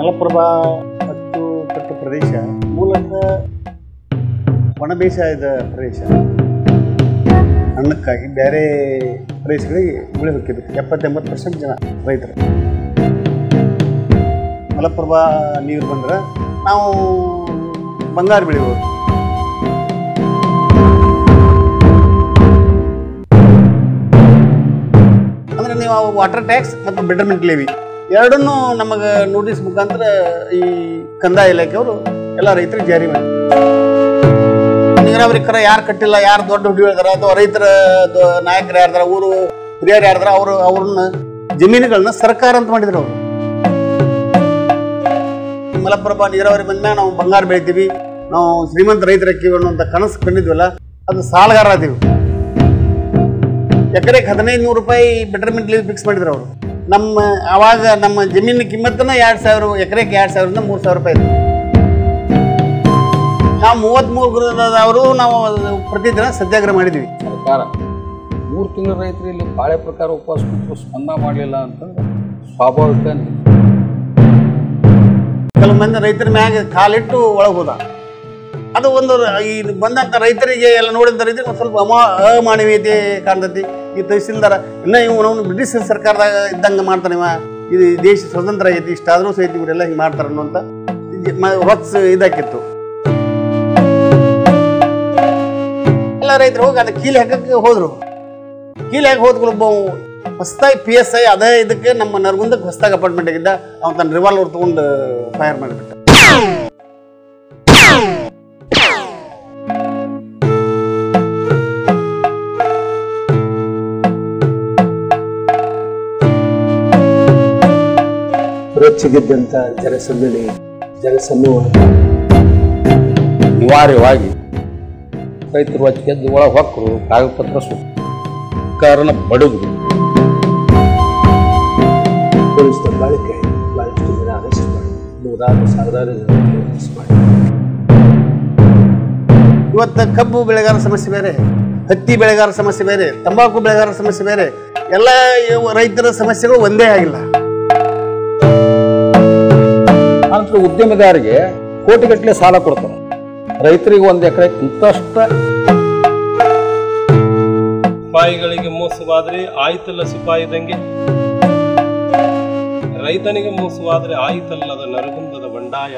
ಮಲಪ್ರಭಾ ಅಚ್ಚುಕಟ್ಟು ಪ್ರದೇಶ ಮೂಲತಃ ಒಣ ಬೇಸಾಯದ ಪ್ರದೇಶ. ಅನ್ನಕ್ಕಾಗಿ ಬೇರೆ ಪ್ರದೇಶಗಳಿಗೆ ಗುಳಿ ಹೋಗ್ತಿದ್ರು. 70-80% ಜನ ರೈತರು. ಮಲಪ್ರಭಾ ನೀರು ಬಂದ್ರೆ ನಾವು ಬಂಗಾರ ಬೆಳಿಬೋದು. ಅಂದರೆ ನೀವು ವಾಟರ್ ಟ್ಯಾಕ್ಸ್ ಮತ್ತು ಬೆಟರ್ಮೆಂಟ್ ಲೇವಿ ಎರಡನ್ನೂ ನಮಗೆ ನೋಟಿಸ್ ಮುಖಾಂತರ ಈ ಕಂದಾಯ ಇಲಾಖೆಯವರು ಎಲ್ಲ ರೈತರಿಗೆ ಜಾರಿ ಮಾಡಿ, ನೀರಾವರಿ ಕರ ಯಾರು ಕಟ್ಟಿಲ್ಲ, ಯಾರು ದೊಡ್ಡ ಹುಡುಗಿ ಇದಾರ ಅಥವಾ ರೈತರ ನಾಯಕರು ಯಾರ್ದಾರ, ಊರು ಹಿರಿಯರು ಯಾರ್ದಾರ ಅವ್ರನ್ನ ಜಮೀನುಗಳನ್ನ ಸರ್ಕಾರ ಅಂತ ಮಾಡಿದ್ರು ಅವರು. ಮಲಪ್ರಭಾ ನೀರಾವರಿ ಬಂದ್ಮ್ಯಾಗ ನಾವು ಬಂಗಾರ ಬೆಳಿತೀವಿ, ನಾವು ಶ್ರೀಮಂತ ರೈತರಕ್ಕೀವಿ ಅನ್ನುವಂಥ ಕನಸು ಕಂಡಿದ್ವಲ್ಲ, ಅದು ಸಾಲಗಾರ ಆದೀವಿ. ಎಕರೆಗೆ 1500 ರೂಪಾಯಿ ಬೆಟರ್ಮೆಂಟ್ ಲೀವ್ ಫಿಕ್ಸ್ ಮಾಡಿದ್ರು ಅವರು. ಅವಾಗ ನಮ್ಮ ಜಮೀನಿನ ಕಿಮ್ಮತ್ತನ 2000, ಎಕರೆಗೆ 2000ರಿಂದ 3000 ರೂಪಾಯಿ ಇದೆ. ನಾವು 33 ಗೃಹದವರು ನಾವು ಪ್ರತಿದಿನ ಸತ್ಯಾಗ್ರಹ ಮಾಡಿದ್ವಿ. ಸರ್ಕಾರ 3 ತಿಂಗಳ ರೈತರು ಇಲ್ಲಿ ಬಾಳೆ ಪ್ರಕಾರ ಉಪವಾಸ ಕೂತು ಸ್ಪಂದನ ಮಾಡಲಿಲ್ಲ ಅಂತಂದ್ರೆ ಸ್ವಾಭಾವಿಕ. ಕೆಲವು ಮಂದಿ ರೈತರ ಮ್ಯಾಗ ಕಾಲಿಟ್ಟು ಒಳಗೆ ಹೋದ. ಅದು ಒಂದು ಈ ಬಂದಂಥ ರೈತರಿಗೆ ಎಲ್ಲ ನೋಡಿದ ರೈತರಿಗೆ ಒಂದು ಸ್ವಲ್ಪ ಅಮಾನವೀಯತೆ ಕಾಣ್ತೈತಿ. ಈ ತಹಸೀಲ್ದಾರ ಇನ್ನೂ ಇವನು ಬ್ರಿಟಿಷ್ ಸರ್ಕಾರದಾಗ ಇದ್ದಂಗೆ ಮಾಡ್ತಾನೆ, ಇದು ದೇಶ ಸ್ವತಂತ್ರ ಐತಿ, ಇಷ್ಟಾದರೂ ಸಹಿತ ಇವರೆಲ್ಲ ಹಿಂಗೆ ಮಾಡ್ತಾರೆ ಅನ್ನೋಂಥ ಹೊತ್ಸ್ ಇದಾಕಿತ್ತು. ಎಲ್ಲ ರೈತರು ಹೋಗಿ ಅದಕ್ಕೆ ಕೀಲಿ ಹಾಕಕ್ಕೆ ಹೋದ್ರು. ಕೀಲಿ ಹಾಕಿ ಹೋದ್ಕೊಳ್ಬ ಹೊಸದಾಗಿ PSI ಅದೇ ಇದಕ್ಕೆ ನಮ್ಮ ನರಗುಂದಕ್ಕೆ ಹೊಸದಾಗಿ ಅಪಾರ್ಟ್ಮೆಂಟ್ ಆಗಿದ್ದ, ಅವನು ತನ್ನ ರಿವಾಲ್ವರ್ ತಗೊಂಡು ಫೈರ್ ಮಾಡಿಬಿಟ್ಟ. ರೊಚ್ಚಿಗೆದ್ದಂಥ ಜನಸಮೂಹ ಅನಿವಾರ್ಯವಾಗಿ ರೈತರು ರೊಚ್ಚಿಗೆದ್ದು ಒಳಗೆ ಹೊಕ್ಕರು, ಕಾಗದಪತ್ರ ಸರ್ಕಾರನ ಬಡದ್ರು. ಪೊಲೀಸ್ ದಬ್ಬಾಳಿಕೆ ಭಾಳಷ್ಟು ಜನ ಅರೆಸ್ಟ್ ಮಾಡಿ, 100,000 ಜನ ಅರೆಸ್ಟ್ ಮಾಡಿ. ಇವತ್ತು ಕಬ್ಬು ಬೆಳೆಗಾರರ ಸಮಸ್ಯೆ ಬೇರೆ, ಹತ್ತಿ ಬೆಳೆಗಾರರ ಸಮಸ್ಯೆ ಬೇರೆ, ತಂಬಾಕು ಬೆಳೆಗಾರರ ಸಮಸ್ಯೆ ಬೇರೆ. ಎಲ್ಲ ರೈತರ ಸಮಸ್ಯೆಗಳು ಒಂದೇ ಆಗಿಲ್ಲ. ನಂತರ ಉದ್ಯಮದಾರಿಗೆ ಕೋಟಿಗಟ್ಟಲೆ ಸಾಲ ಕೊಡ್ತಾರೆ, ರೈತರಿಗೆ 1 ಎಕರೆ ಇಂತಷ್ಟ. ಸಿಪಾಯಿಗಳಿಗೆ ಮೋಸವಾದ್ರೆ ಆಯ್ತಲ್ಲ ಸಿಪಾಯಿದಂಗೆ, ರೈತನಿಗೆ ಮೋಸವಾದ್ರೆ ಆಯ್ತಲ್ಲದ ನರಗುಂದದ ಬಂಡಾಯ.